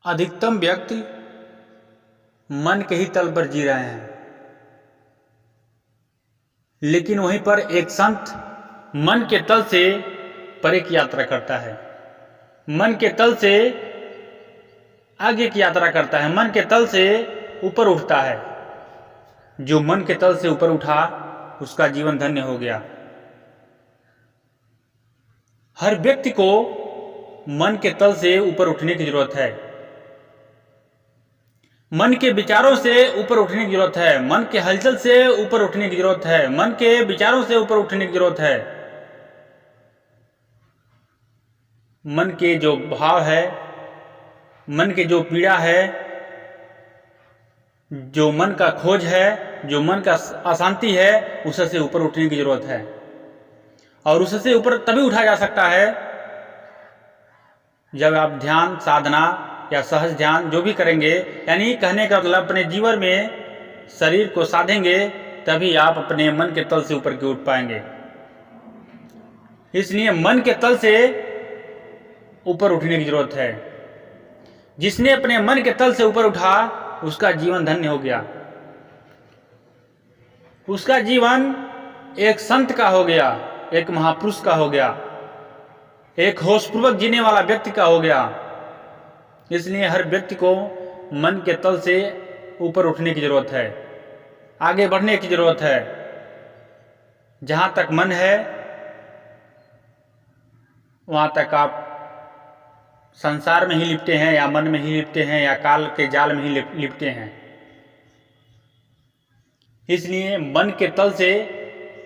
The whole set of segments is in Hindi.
अधिकतम व्यक्ति मन के ही तल पर जी रहे हैं, लेकिन वहीं पर एक संत मन के तल से परे की यात्रा करता है, मन के तल से आगे की यात्रा करता है, मन के तल से ऊपर उठता है। जो मन के तल से ऊपर उठा उसका जीवन धन्य हो गया। हर व्यक्ति को मन के तल से ऊपर उठने की जरूरत है, मन के विचारों से ऊपर उठने की जरूरत है, मन के हलचल से ऊपर उठने की जरूरत है, मन के विचारों से ऊपर उठने की जरूरत है। मन के जो भाव है, मन के जो पीड़ा है, जो मन का खोज है, जो मन का अशांति है, उससे ऊपर उठने की जरूरत है। और उससे ऊपर तभी उठा जा सकता है जब आप ध्यान साधना या सहज ध्यान जो भी करेंगे, यानी कहने का मतलब अपने जीवन में शरीर को साधेंगे, तभी आप अपने मन के तल से ऊपर की उठ पाएंगे। इसलिए मन के तल से ऊपर उठने की जरूरत है। जिसने अपने मन के तल से ऊपर उठा उसका जीवन धन्य हो गया, उसका जीवन एक संत का हो गया, एक महापुरुष का हो गया, एक होशपूर्वक जीने वाला व्यक्ति का हो गया। इसलिए हर व्यक्ति को मन के तल से ऊपर उठने की जरूरत है, आगे बढ़ने की जरूरत है। जहां तक मन है वहां तक आप संसार में ही लिपटे हैं, या मन में ही लिपटे हैं, या काल के जाल में ही लिपटे हैं। इसलिए मन के तल से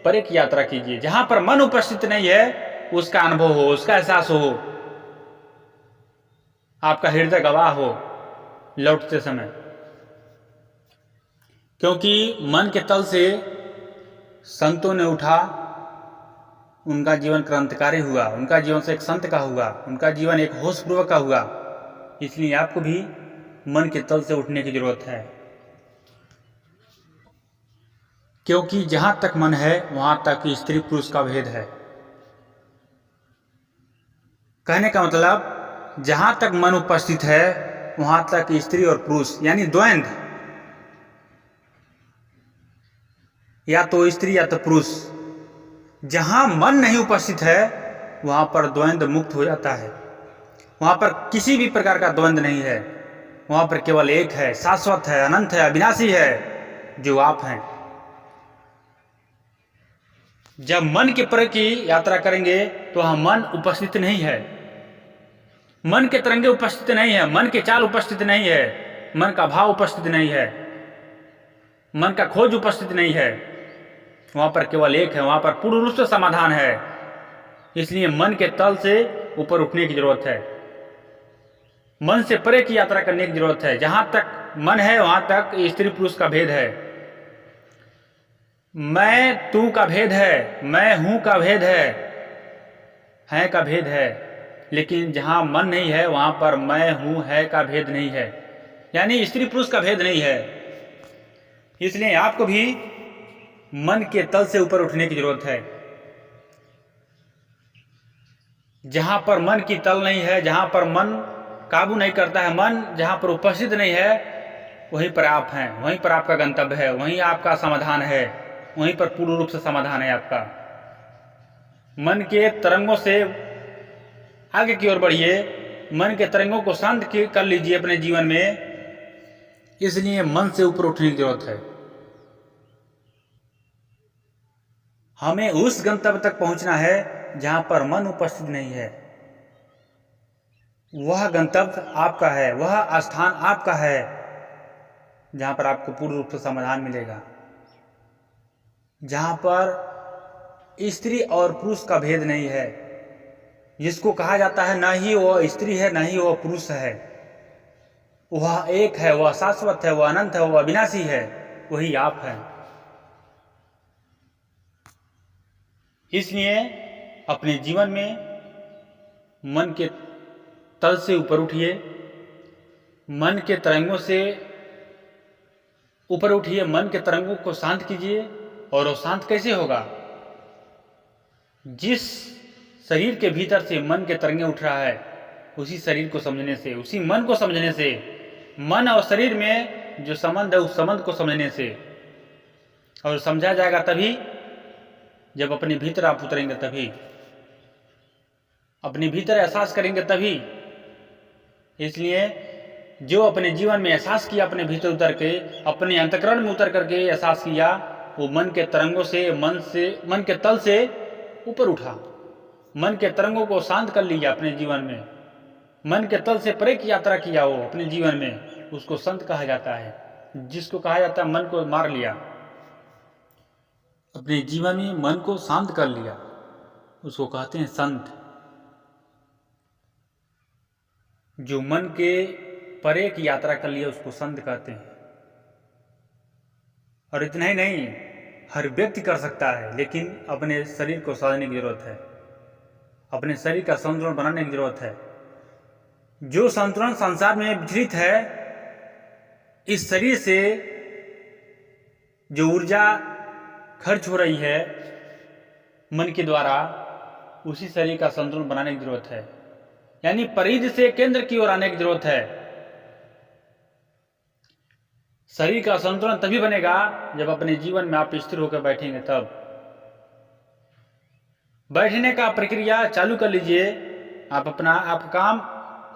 परे की यात्रा कीजिए। जहां पर मन उपस्थित नहीं है उसका अनुभव हो, उसका एहसास हो, आपका हृदय गवाह हो लौटते समय। क्योंकि मन के तल से संतों ने उठा, उनका जीवन क्रांतिकारी हुआ, उनका जीवन से एक संत का हुआ, उनका जीवन एक होशपूर्वक का हुआ। इसलिए आपको भी मन के तल से उठने की जरूरत है। क्योंकि जहां तक मन है वहां तक स्त्री पुरुष का भेद है। कहने का मतलब जहां तक मन उपस्थित है वहां तक स्त्री और पुरुष यानी द्वंद्व, या तो स्त्री या तो पुरुष। जहां मन नहीं उपस्थित है वहां पर द्वंद्व मुक्त हो जाता है, वहां पर किसी भी प्रकार का द्वंद्व नहीं है। वहां पर केवल एक है, शाश्वत है, अनंत है, अविनाशी है, जो आप हैं। जब मन के पर की यात्रा करेंगे तो वहां मन उपस्थित नहीं है, मन के तरंगे उपस्थित नहीं है, मन के चाल उपस्थित नहीं है, मन का भाव उपस्थित नहीं है, मन का खोज उपस्थित नहीं है। वहां पर केवल एक है, वहां पर पूर्ण रूप से समाधान है। इसलिए मन के तल से ऊपर उठने की जरूरत है, मन से परे की यात्रा करने की जरूरत है। जहां तक मन है वहां तक स्त्री पुरुष का भेद है, मैं तू का भेद है, मैं हूं का भेद है का भेद है। लेकिन जहां मन नहीं है वहां पर मैं हूं है का भेद नहीं है, यानी स्त्री पुरुष का भेद नहीं है। इसलिए आपको भी मन के तल से ऊपर उठने की जरूरत है। जहां पर मन की तल नहीं है, जहां पर मन काबू नहीं करता है, मन जहां पर उपस्थित नहीं है, वहीं पर आप हैं, वहीं पर आपका गंतव्य है, वहीं आपका समाधान है, वहीं पर पूर्ण रूप से समाधान है आपका। मन के तरंगों से आगे की ओर बढ़िए, मन के तरंगों को शांत कर लीजिए अपने जीवन में। इसलिए मन से ऊपर उठने की जरूरत है। हमें उस गंतव्य तक पहुंचना है जहां पर मन उपस्थित नहीं है। वह गंतव्य आपका है, वह स्थान आपका है जहां पर आपको पूर्ण रूप से समाधान मिलेगा, जहां पर स्त्री और पुरुष का भेद नहीं है, जिसको कहा जाता है ना ही वह स्त्री है ना ही वह पुरुष है। वह एक है, वह शाश्वत है, वह अनंत है, वह अविनाशी है, वही आप हैं। इसलिए अपने जीवन में मन के तल से ऊपर उठिए, मन के तरंगों से ऊपर उठिए, मन के तरंगों को शांत कीजिए। और वो शांत कैसे होगा? जिस शरीर के भीतर से मन के तरंगे उठ रहा है, उसी शरीर को समझने से, उसी मन को समझने से, मन और शरीर में जो संबंध है उस संबंध को समझने से। और समझा जाएगा तभी जब अपने भीतर आप उतरेंगे, तभी अपने भीतर एहसास करेंगे तभी। इसलिए जो अपने जीवन में एहसास किया, अपने भीतर उतर के, अपने अंतःकरण में उतर करके एहसास किया, वो मन के तरंगों से, मन के तल से ऊपर उठा, मन के तरंगों को शांत कर लिया अपने जीवन में, मन के तल से परे की यात्रा किया वो अपने जीवन में, उसको संत कहा जाता है। जिसको कहा जाता है मन को मार लिया, अपने जीवन में मन को शांत कर लिया, उसको कहते हैं संत। जो मन के परे की यात्रा कर लिया उसको संत कहते हैं। और इतना ही नहीं, हर व्यक्ति कर सकता है, लेकिन अपने शरीर को साधने की जरूरत है, अपने शरीर का संतुलन बनाने की जरूरत है। जो संतुलन संसार में विचलित है, इस शरीर से जो ऊर्जा खर्च हो रही है मन के द्वारा, उसी शरीर का संतुलन बनाने की जरूरत है। यानी परिधि से केंद्र की ओर आने की जरूरत है। शरीर का संतुलन तभी बनेगा जब अपने जीवन में आप स्थिर होकर बैठेंगे। तब बैठने का प्रक्रिया चालू कर लीजिए, आप काम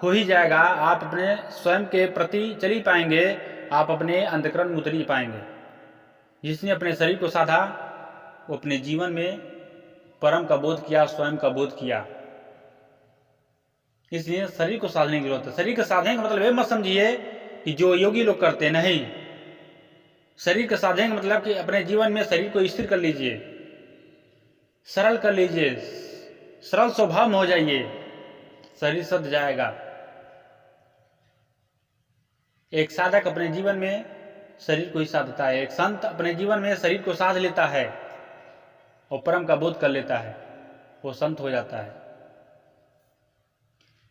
हो ही जाएगा। आप अपने स्वयं के प्रति चल ही पाएंगे, आप अपने अंतःकरण में उतर ही पाएंगे। जिसने अपने शरीर को साधा वो अपने जीवन में परम का बोध किया, स्वयं का बोध किया। इसलिए शरीर को साधने की जरूरत है। शरीर को साधने का मतलब ये मत समझिए कि जो योगी लोग करते नहीं। शरीर का साधने का मतलब कि अपने जीवन में शरीर को स्थिर कर लीजिए, सरल कर लीजिए, सरल स्वभाव में हो जाइए, शरीर सद जाएगा। एक साधक अपने जीवन में शरीर को ही साधता है, एक संत अपने जीवन में शरीर को साध लेता है और परम का बोध कर लेता है, वो संत हो जाता है।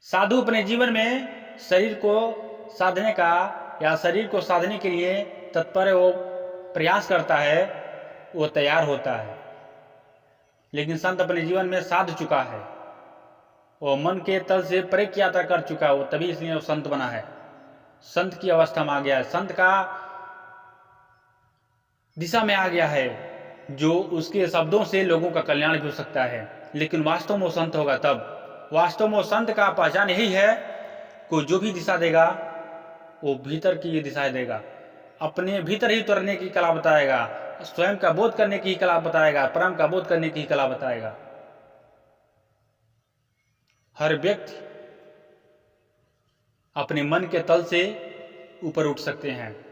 साधु अपने जीवन में शरीर को साधने का या शरीर को साधने के लिए तत्पर वो प्रयास करता है, वो तैयार होता है। लेकिन संत अपने जीवन में साध चुका है, वो मन के तल से परे की यात्रा कर चुका है, वो तभी इसलिए वो संत बना है, संत की अवस्था में आ गया है, संत का दिशा में आ गया है, जो उसके शब्दों से लोगों का कल्याण भी हो सकता है। लेकिन वास्तव में वो संत होगा तब। वास्तव में वो संत का पहचान यही है को जो भी दिशा देगा वो भीतर की दिशा देगा, अपने भीतर ही उतरने की कला बताएगा, स्वयं का बोध करने की कला बताएगा, परम का बोध करने की कला बताएगा। हर व्यक्ति अपने मन के तल से ऊपर उठ सकते हैं,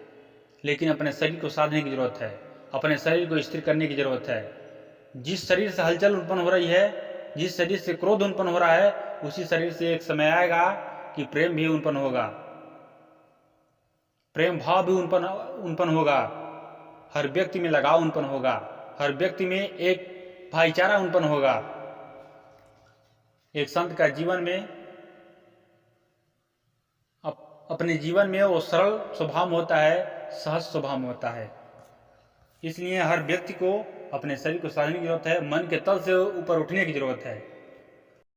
लेकिन अपने शरीर को साधने की जरूरत है, अपने शरीर को स्थिर करने की जरूरत है। जिस शरीर से हलचल उत्पन्न हो रही है, जिस शरीर से क्रोध उत्पन्न हो रहा है, उसी शरीर से एक समय आएगा कि प्रेम भी उत्पन्न होगा, प्रेम भाव भी उत्पन्न होगा, हर व्यक्ति में लगाव उत्पन्न होगा, हर व्यक्ति में एक भाईचारा उत्पन्न होगा। एक संत का जीवन में अपने जीवन में वो सरल स्वभाव में होता है, सहज स्वभाव में होता है। इसलिए हर व्यक्ति को अपने शरीर को साधने की जरूरत है, मन के तल से ऊपर उठने की जरूरत है।